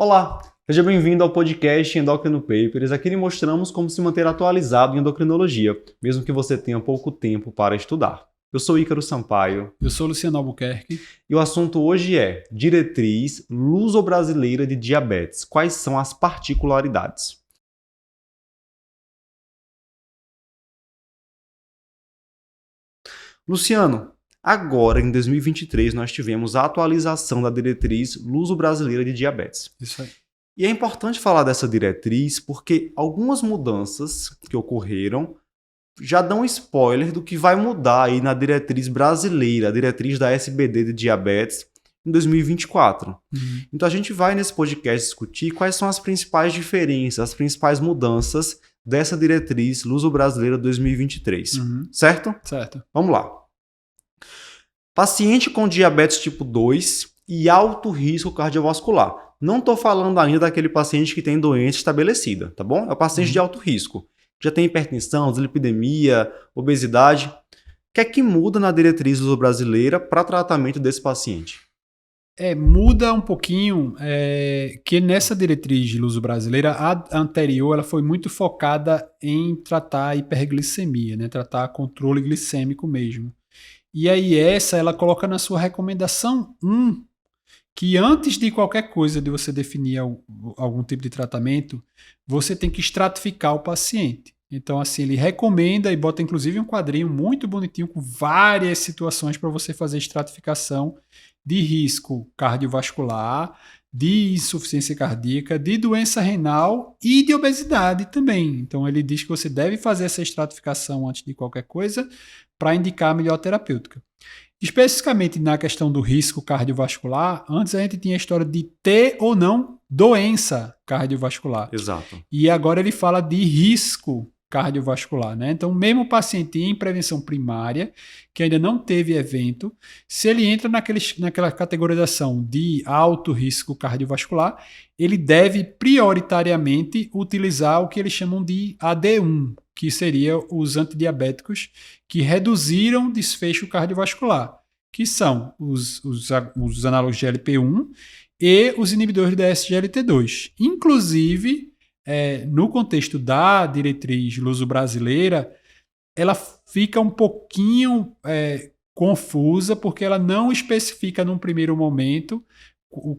Olá, seja bem-vindo ao podcast Endocrino Papers. Aqui lhe mostramos como se manter atualizado em endocrinologia, mesmo que você tenha pouco tempo para estudar. Eu sou Ícaro Sampaio. Eu sou Luciano Albuquerque. E o assunto hoje é Diretriz Luso-Brasileira de Diabetes. Quais são as particularidades? Luciano, agora em 2023 nós tivemos a atualização da Diretriz Luso-Brasileira de Diabetes. Isso aí. E é importante falar dessa diretriz porque algumas mudanças que ocorreram já dão spoiler do que vai mudar aí na diretriz brasileira, a diretriz da SBD de diabetes em 2024. Então a gente vai nesse podcast discutir quais são as principais diferenças, as principais mudanças dessa diretriz luso-brasileira 2023. Certo? Certo. Vamos lá. Paciente com diabetes tipo 2 e alto risco cardiovascular. Não estou falando ainda daquele paciente que tem doença estabelecida, tá bom? É o paciente de alto risco. Já tem hipertensão, dislipidemia, obesidade. O que é que muda na diretriz luso-brasileira para tratamento desse paciente? Muda um pouquinho que nessa diretriz luso-brasileira, a anterior, ela foi muito focada em tratar a hiperglicemia, né? Tratar controle glicêmico mesmo. E aí ela coloca na sua recomendação que antes de qualquer coisa de você definir algum tipo de tratamento, você tem que estratificar o paciente. Então, assim, ele recomenda e bota inclusive um quadrinho muito bonitinho com várias situações para você fazer estratificação de risco cardiovascular, de insuficiência cardíaca, de doença renal e de obesidade também. Então, ele diz que você deve fazer essa estratificação antes de qualquer coisa para indicar a melhor terapêutica. Especificamente na questão do risco cardiovascular, antes a gente tinha a história de ter ou não doença cardiovascular. Exato. E agora ele fala de risco cardiovascular, né? Então, mesmo o paciente em prevenção primária, que ainda não teve evento, se ele entra naquela categorização de alto risco cardiovascular, ele deve prioritariamente utilizar o que eles chamam de AD1, que seria os antidiabéticos que reduziram desfecho cardiovascular, que são os análogos de GLP-1 e os inibidores da SGLT2. Inclusive, no contexto da diretriz luso-brasileira, ela fica um pouquinho confusa, porque ela não especifica num primeiro momento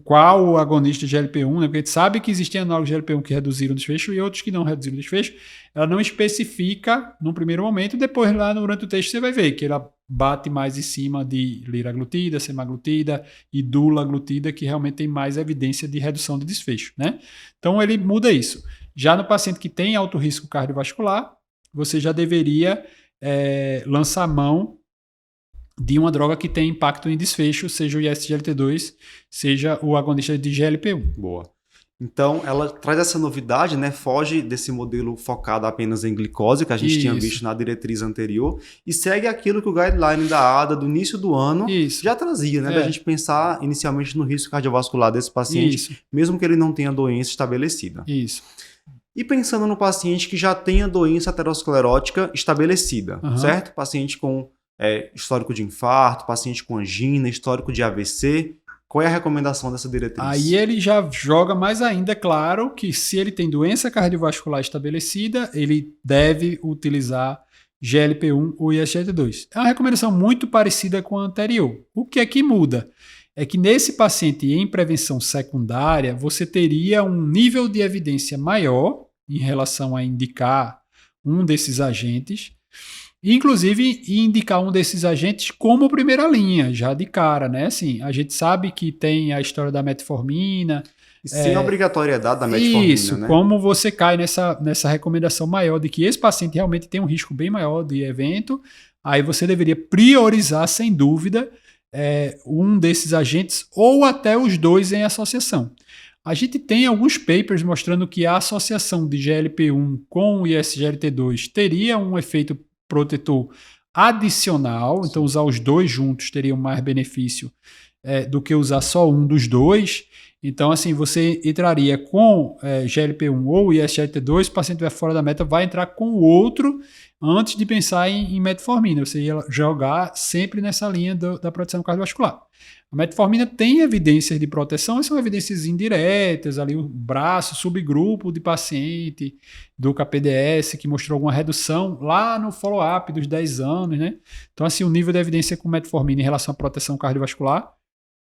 qual o agonista de GLP-1, né? Porque a gente sabe que existem análogos de GLP-1 que reduziram o desfecho e outros que não reduziram o desfecho. Ela não especifica num primeiro momento, depois lá durante o texto você vai ver que ela bate mais em cima de liraglutida, semaglutida e dulaglutida, que realmente tem mais evidência de redução de desfecho, né? Então ele muda isso. Já no paciente que tem alto risco cardiovascular, você já deveria lançar mão de uma droga que tem impacto em desfecho, seja o SGLT2, seja o agonista de GLP-1. Boa. Então, ela traz essa novidade, né? Foge desse modelo focado apenas em glicose, que a gente tinha visto na diretriz anterior, e segue aquilo que o guideline da ADA do início do ano já trazia, né? Da gente pensar inicialmente no risco cardiovascular desse paciente, mesmo que ele não tenha doença estabelecida. Isso. E pensando no paciente que já tenha doença aterosclerótica estabelecida, certo? Paciente com histórico de infarto, paciente com angina, histórico de AVC. Qual é a recomendação dessa diretriz? Aí ele já joga mais ainda, claro, que se ele tem doença cardiovascular estabelecida, ele deve utilizar GLP-1 ou SGLT2. É uma recomendação muito parecida com a anterior. O que é que muda? É que nesse paciente em prevenção secundária, você teria um nível de evidência maior em relação a indicar um desses agentes, inclusive indicar um desses agentes como primeira linha, já de cara, né? Assim, a gente sabe que tem a história da metformina. Sem obrigatoriedade da metformina, isso, né? Como você cai nessa recomendação maior de que esse paciente realmente tem um risco bem maior de evento, aí você deveria priorizar, sem dúvida, um desses agentes ou até os dois em associação. A gente tem alguns papers mostrando que a associação de GLP-1 com o SGLT2 teria um efeito protetor adicional, então usar os dois juntos teria mais benefício do que usar só um dos dois. Então, assim, você entraria com GLP-1 ou SGLT2, se o paciente estiver fora da meta, vai entrar com o outro antes de pensar em metformina. Você ia jogar sempre nessa linha da proteção cardiovascular. A metformina tem evidências de proteção, mas são evidências indiretas, ali o braço, subgrupo de paciente do KPDS que mostrou alguma redução lá no follow-up dos 10 anos, né? Então, assim, o nível de evidência com metformina em relação à proteção cardiovascular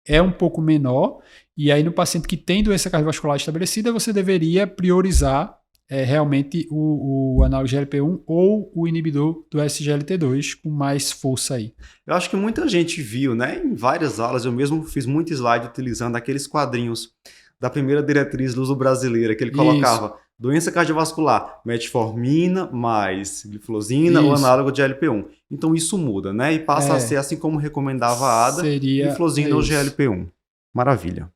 é um pouco menor, e aí no paciente que tem doença cardiovascular estabelecida, você deveria priorizar realmente o análogo GLP-1 ou o inibidor do SGLT2 com mais força aí. Eu acho que muita gente viu, né? Em várias aulas, eu mesmo fiz muito slide utilizando aqueles quadrinhos da primeira diretriz luso-brasileira, que ele colocava doença cardiovascular, metformina mais gliflozina ou análogo de GLP-1. Então isso muda, né? E passa a ser assim como recomendava a ADA, gliflozina ou GLP-1. Maravilha.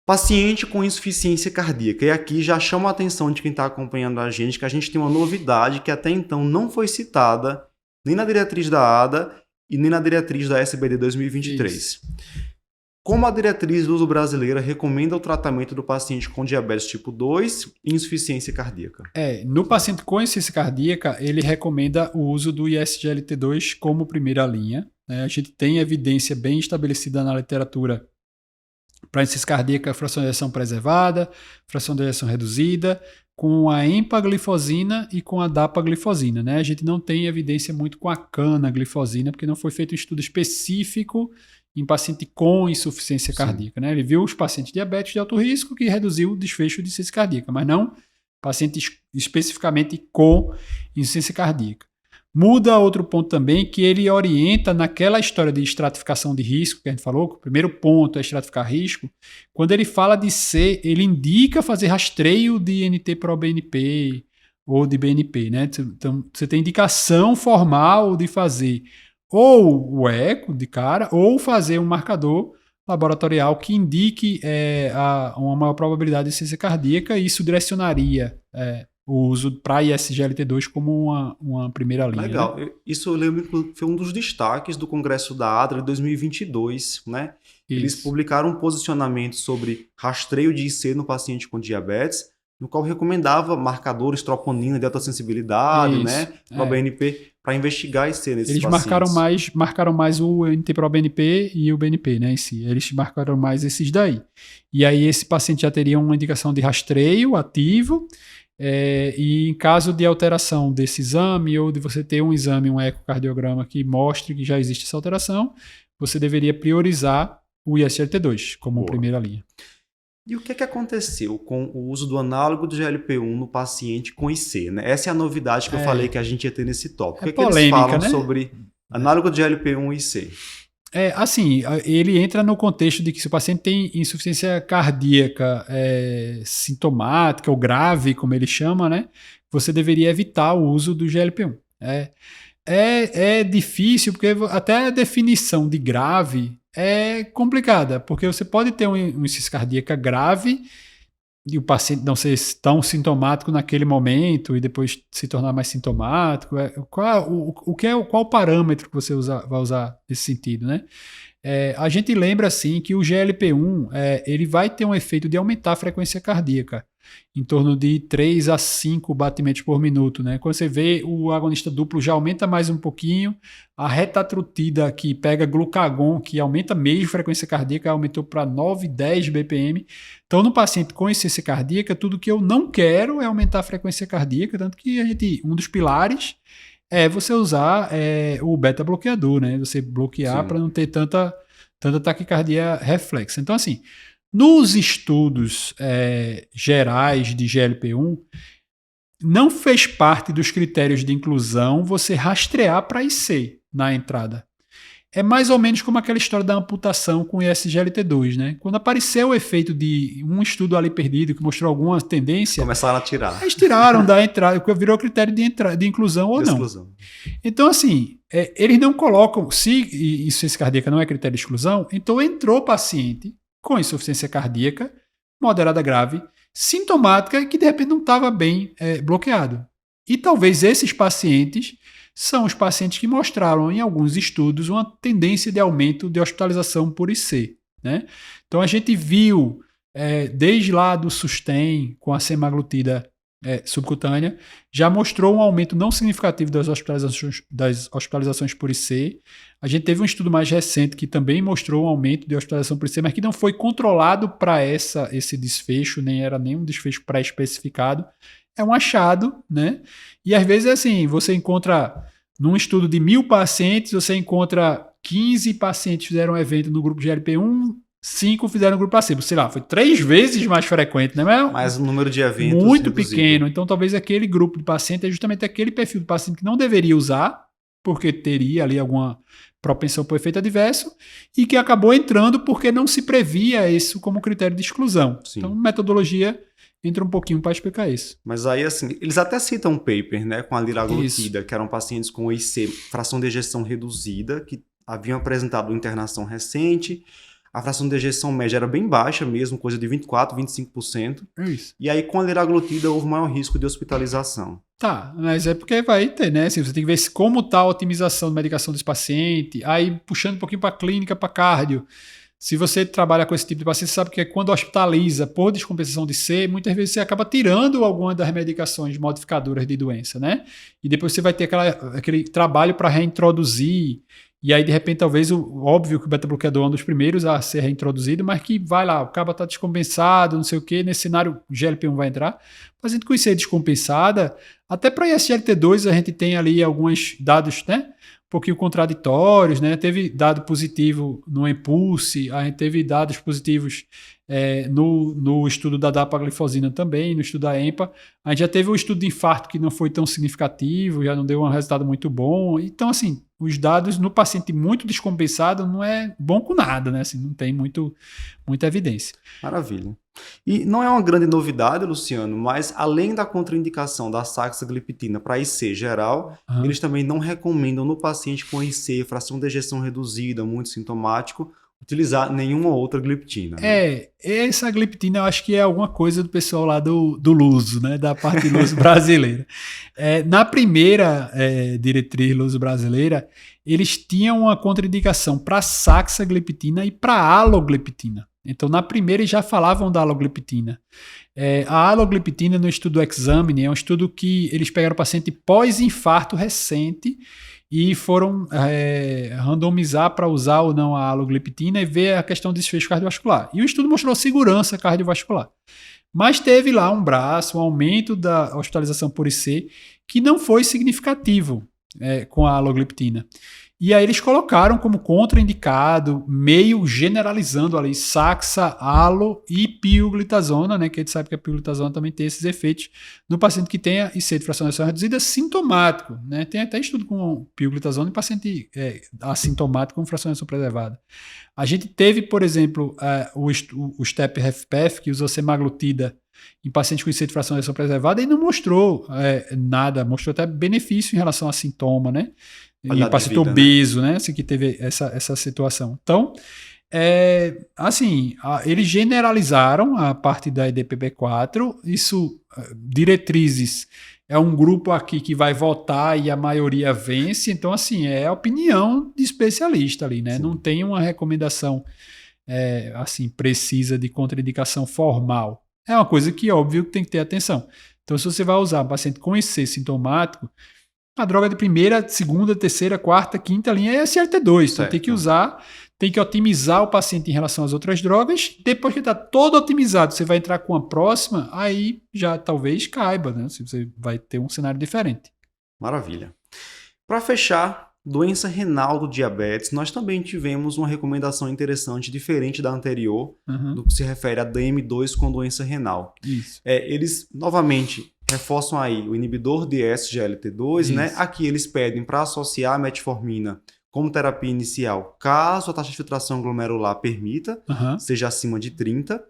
Paciente com insuficiência cardíaca. E aqui já chama a atenção de quem está acompanhando a gente que a gente tem uma novidade que até então não foi citada nem na diretriz da ADA e nem na diretriz da SBD 2023. Isso. Como a diretriz luso-brasileira recomenda o tratamento do paciente com diabetes tipo 2 e insuficiência cardíaca? No paciente com insuficiência cardíaca, ele recomenda o uso do ISGLT2 como primeira linha. Né? A gente tem evidência bem estabelecida na literatura para insuficiência cardíaca, fração de ejeção preservada, fração de ejeção reduzida, com a empaglifosina e com a dapaglifosina. Né? A gente não tem evidência muito com a canaglifosina, porque não foi feito um estudo específico em paciente com insuficiência cardíaca. Né? Ele viu os pacientes diabéticos de alto risco que reduziu o desfecho de insuficiência cardíaca, mas não pacientes especificamente com insuficiência cardíaca. Muda outro ponto também, que ele orienta naquela história de estratificação de risco, que a gente falou, que o primeiro ponto é estratificar risco. Quando ele fala de C, ele indica fazer rastreio de NT-proBNP ou de BNP. Né? Então, você tem indicação formal de fazer ou o eco de cara, ou fazer um marcador laboratorial que indique uma maior probabilidade de insuficiência cardíaca, e isso direcionaria o uso para ISGLT2 como uma primeira linha. Legal. Né? Isso eu lembro que foi um dos destaques do Congresso da ADRA de 2022. Né? Eles publicaram um posicionamento sobre rastreio de IC no paciente com diabetes, no qual recomendava marcadores troponina de alta sensibilidade, né, proBNP, para investigar IC nesses Eles pacientes. marcaram mais o NT-proBNP e o BNP, né, em si. Eles marcaram mais esses daí. E aí esse paciente já teria uma indicação de rastreio ativo, e em caso de alteração desse exame, ou de você ter um exame, um ecocardiograma que mostre que já existe essa alteração, você deveria priorizar o ISGLT2 como primeira linha. E o que aconteceu com o uso do análogo do GLP-1 no paciente com IC? Né? Essa é a novidade que eu falei que a gente ia ter nesse tópico. O que polêmica, eles falam, né, sobre sobre análogo de GLP-1 e IC? Assim, ele entra no contexto de que se o paciente tem insuficiência cardíaca sintomática ou grave, como ele chama, né, você deveria evitar o uso do GLP-1. É difícil, porque até a definição de grave é complicada, porque você pode ter uma insuficiência cardíaca grave e o paciente não ser tão sintomático naquele momento e depois se tornar mais sintomático. Qual o parâmetro que você vai usar nesse sentido, né? A gente lembra assim que o GLP-1 ele vai ter um efeito de aumentar a frequência cardíaca em torno de 3 a 5 batimentos por minuto, né? Quando você vê o agonista duplo já aumenta mais um pouquinho, a retatrutida que pega glucagon, que aumenta meio a frequência cardíaca, aumentou para 9, 10 BPM. Então, no paciente com insuficiência cardíaca, tudo que eu não quero é aumentar a frequência cardíaca, tanto que um dos pilares é você usar o beta-bloqueador, né? Você bloquear para não ter tanta taquicardia reflexa. Então, assim, nos estudos gerais de GLP-1, não fez parte dos critérios de inclusão você rastrear para IC na entrada. É mais ou menos como aquela história da amputação com ISGLT2, né? Quando apareceu o efeito de um estudo ali perdido que mostrou alguma tendência... Começaram a tirar. Eles tiraram da entrada, virou critério de inclusão ou não. Exclusão. Então, assim, eles não colocam... Se insuficiência cardíaca não é critério de exclusão, então entrou paciente com insuficiência cardíaca, moderada grave, sintomática e que de repente não estava bem bloqueado. E talvez esses pacientes são os pacientes que mostraram em alguns estudos uma tendência de aumento de hospitalização por IC. Né? Então a gente viu, desde lá do SUSTEM, com a semaglutida subcutânea, já mostrou um aumento não significativo das hospitalizações por IC. A gente teve um estudo mais recente que também mostrou um aumento de hospitalização por IC, mas que não foi controlado para esse desfecho, nem era nenhum desfecho pré-especificado. É um achado, né? E às vezes, assim, você encontra, num estudo de 1.000 pacientes, você encontra 15 pacientes que fizeram um evento no grupo GLP-1, 5 fizeram no grupo placebo. Sei lá, foi 3 vezes mais frequente, né? Mas o número de eventos muito reduzido. pequeno. Então, talvez aquele grupo de paciente é justamente aquele perfil de paciente que não deveria usar, porque teria ali alguma propensão por efeito adverso, e que acabou entrando porque não se previa isso como critério de exclusão. Sim. Então, metodologia entra um pouquinho para explicar isso. Mas aí, assim, eles até citam um paper, né, com a liraglutida, que eram pacientes com IC, fração de ejeção reduzida, que haviam apresentado internação recente. A fração de ejeção média era bem baixa mesmo, coisa de 24%, 25%. Isso. E aí, com a liraglutida, houve maior risco de hospitalização. Tá, mas é porque vai ter, né? Assim, você tem que ver como está a otimização da medicação desse paciente, aí puxando um pouquinho para clínica, para cardio. Se você trabalha com esse tipo de paciente, você sabe que quando hospitaliza por descompensação de C, muitas vezes você acaba tirando alguma das medicações modificadoras de doença, né? E depois você vai ter aquele trabalho para reintroduzir. E aí, de repente, talvez, óbvio que o beta-bloqueador é um dos primeiros a ser reintroduzido, mas que vai lá, o cabo está descompensado, não sei o quê, nesse cenário o GLP-1 vai entrar. Paciente com IC descompensada, até para SGLT2 a gente tem ali alguns dados, né? Um pouquinho contraditórios, né? Teve dado positivo no Impulse, a gente teve dados positivos no estudo da dapaglifosina também, no estudo da EMPA. A gente já teve um estudo de infarto que não foi tão significativo, já não deu um resultado muito bom. Então, assim, os dados no paciente muito descompensado não é bom com nada, né? Assim, não tem muita evidência. Maravilha. E não é uma grande novidade, Luciano, mas além da contraindicação da saxagliptina para IC geral, eles também não recomendam no paciente com IC, fração de ejeção reduzida, muito sintomático, utilizar nenhuma outra gliptina. Né? Essa gliptina eu acho que é alguma coisa do pessoal lá do Luso, né? Da parte Luso brasileira. Na primeira diretriz Luso brasileira, eles tinham uma contraindicação para saxagliptina e para alogliptina. Então, na primeira, eles já falavam da alogliptina. A alogliptina, no estudo Examine, é um estudo que eles pegaram o paciente pós-infarto recente e foram randomizar para usar ou não a alogliptina e ver a questão de desfecho cardiovascular. E o estudo mostrou segurança cardiovascular. Mas teve lá um aumento da hospitalização por IC, que não foi significativo com a alogliptina. E aí eles colocaram como contraindicado, meio generalizando ali, saxa, alo e pioglitazona, né? Que a gente sabe que a pioglitazona também tem esses efeitos no paciente que tenha IC de fracionação reduzida sintomático, né? Tem até estudo com pioglitazona em paciente assintomático com fracionação preservada. A gente teve, por exemplo, o STEP-HFpEF, que usou semaglutida em pacientes com IC de fracionação preservada e não mostrou nada, mostrou até benefício em relação a sintoma, né? E o paciente obeso, né? Assim, que teve essa situação. Então, eles generalizaram a parte da EDPB4. Isso, diretrizes, é um grupo aqui que vai votar e a maioria vence. Então, assim, é a opinião de especialista ali, né? Sim. Não tem uma recomendação precisa de contraindicação formal. É uma coisa que, óbvio, tem que ter atenção. Então, se você vai usar um paciente com IC sintomático, a droga de primeira, segunda, terceira, quarta, quinta linha é SGLT2. Então tem que usar, tem que otimizar o paciente em relação às outras drogas. Depois que está todo otimizado, você vai entrar com a próxima, aí já talvez caiba, né? Se você vai ter um cenário diferente. Maravilha. Para fechar, doença renal do diabetes, nós também tivemos uma recomendação interessante, diferente da anterior, no que se refere a DM2 com doença renal. Isso. Eles, novamente, reforçam aí o inibidor de SGLT2, isso, né? Aqui eles pedem para associar a metformina como terapia inicial, caso a taxa de filtração glomerular permita, seja acima de 30.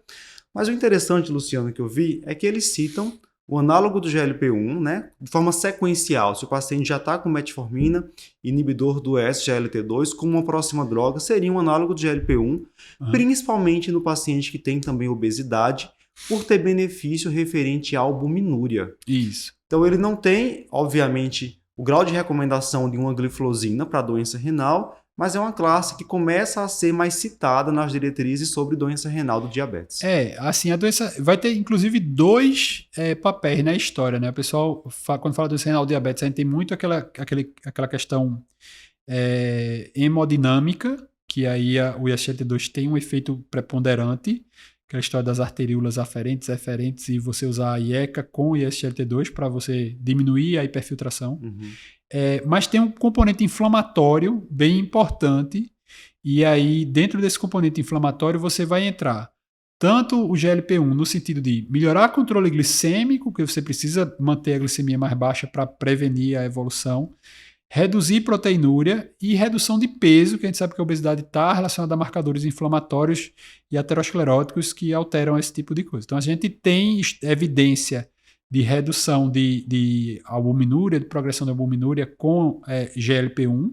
Mas o interessante, Luciano, que eu vi, é que eles citam o análogo do GLP-1, né? De forma sequencial. Se o paciente já está com metformina, inibidor do SGLT2, como uma próxima droga, seria um análogo do GLP-1, principalmente no paciente que tem também obesidade, por ter benefício referente à albuminúria. Isso. Então ele não tem, obviamente, o grau de recomendação de uma gliflozina para doença renal, mas é uma classe que começa a ser mais citada nas diretrizes sobre doença renal do diabetes. Assim, a doença vai ter, inclusive, dois papéis na história, né? O pessoal, quando fala doença renal do diabetes, a gente tem muito aquela questão hemodinâmica, que aí o ISGLT2 tem um efeito preponderante, aquela história das arteríolas aferentes, eferentes, e você usar a IECA com o ISGLT2 para você diminuir a hiperfiltração. Uhum. Mas tem um componente inflamatório bem importante, e aí dentro desse componente inflamatório você vai entrar tanto o GLP-1 no sentido de melhorar o controle glicêmico, que você precisa manter a glicemia mais baixa para prevenir a evolução, reduzir proteinúria e redução de peso, que a gente sabe que a obesidade está relacionada a marcadores inflamatórios e ateroscleróticos que alteram esse tipo de coisa. Então a gente tem evidência de redução de albuminúria, de progressão da albuminúria com GLP-1.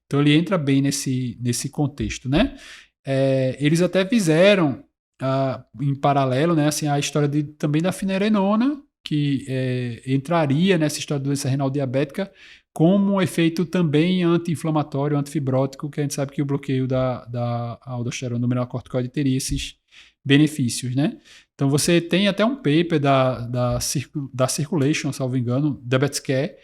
Então ele entra bem nesse contexto, né? Eles até fizeram em paralelo, né, assim, a história também da finerenona, que entraria nessa história da doença renal diabética como um efeito também anti-inflamatório, antifibrótico, que a gente sabe que o bloqueio da aldosterona do melanocorticoide teria esses benefícios, né? Então você tem até um paper da Circulation, salvo engano, Diabetes Care,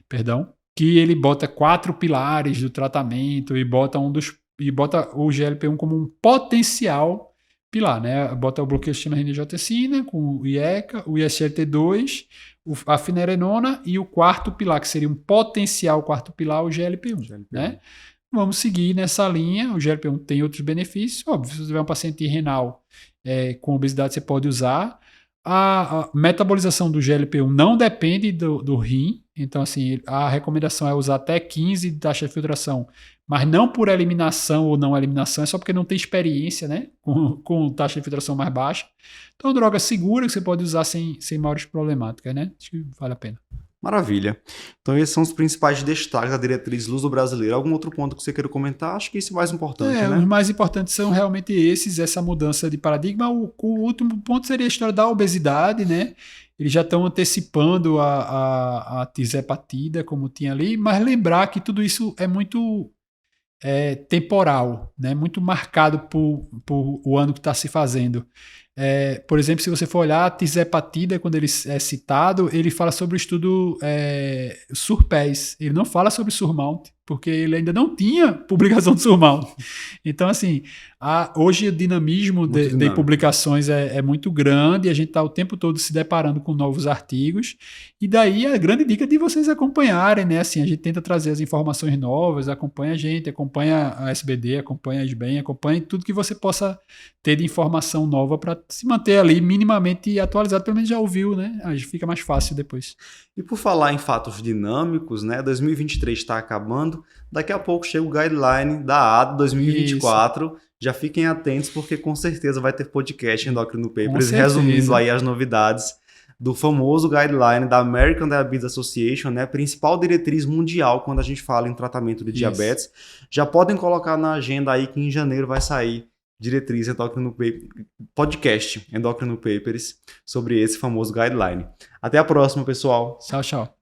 perdão, que ele bota 4 pilares do tratamento e bota o GLP-1 como um potencial pilar, né? Bota o bloqueio do sistema renina-angiotensina com o IECA, o ISGLT2, a finerenona e o quarto pilar, que seria um potencial quarto pilar, o GLP-1. Né? Vamos seguir nessa linha. O GLP-1 tem outros benefícios. Óbvio, se você tiver um paciente renal com obesidade, você pode usar. A metabolização do GLP-1 não depende do rim. Então, assim, a recomendação é usar até 15 de taxa de filtração, mas não por eliminação ou não eliminação, é só porque não tem experiência, né, com taxa de filtração mais baixa. Então, é uma droga segura que você pode usar sem maiores problemáticas, né? Acho que vale a pena. Maravilha. Então esses são os principais destaques da diretriz luso-brasileira. Algum outro ponto que você queira comentar? Acho que isso é o mais importante, né? Os mais importantes são realmente esses, essa mudança de paradigma. O último ponto seria a história da obesidade, né? Eles já estão antecipando a tirzepatida, como tinha ali, mas lembrar que tudo isso é muito temporal, né? Muito marcado por o ano que está se fazendo. Por exemplo, se você for olhar a tirzepatida, quando ele é citado, ele fala sobre o estudo SURPES. Ele não fala sobre SURMOUNT, porque ele ainda não tinha publicação de SURMOUNT. Então, assim, hoje o dinamismo de publicações é muito grande, e a gente está o tempo todo se deparando com novos artigos, e daí a grande dica de vocês acompanharem, né? Assim, a gente tenta trazer as informações novas, acompanha a gente, acompanha a SBD, acompanha a SBEM, acompanha tudo que você possa ter de informação nova para se manter ali minimamente atualizado, pelo menos já ouviu, né? Aí fica mais fácil depois. E por falar em fatos dinâmicos, né? 2023 está acabando, daqui a pouco chega o guideline da ADA 2024. Isso. Já fiquem atentos, porque com certeza vai ter podcast Endocrino Papers resumindo aí as novidades do famoso guideline da American Diabetes Association, né? Principal diretriz mundial quando a gente fala em tratamento de diabetes. Já podem colocar na agenda aí que em janeiro vai sair diretriz podcast Endocrino Papers sobre esse famoso guideline. Até a próxima, pessoal. Tchau, tchau.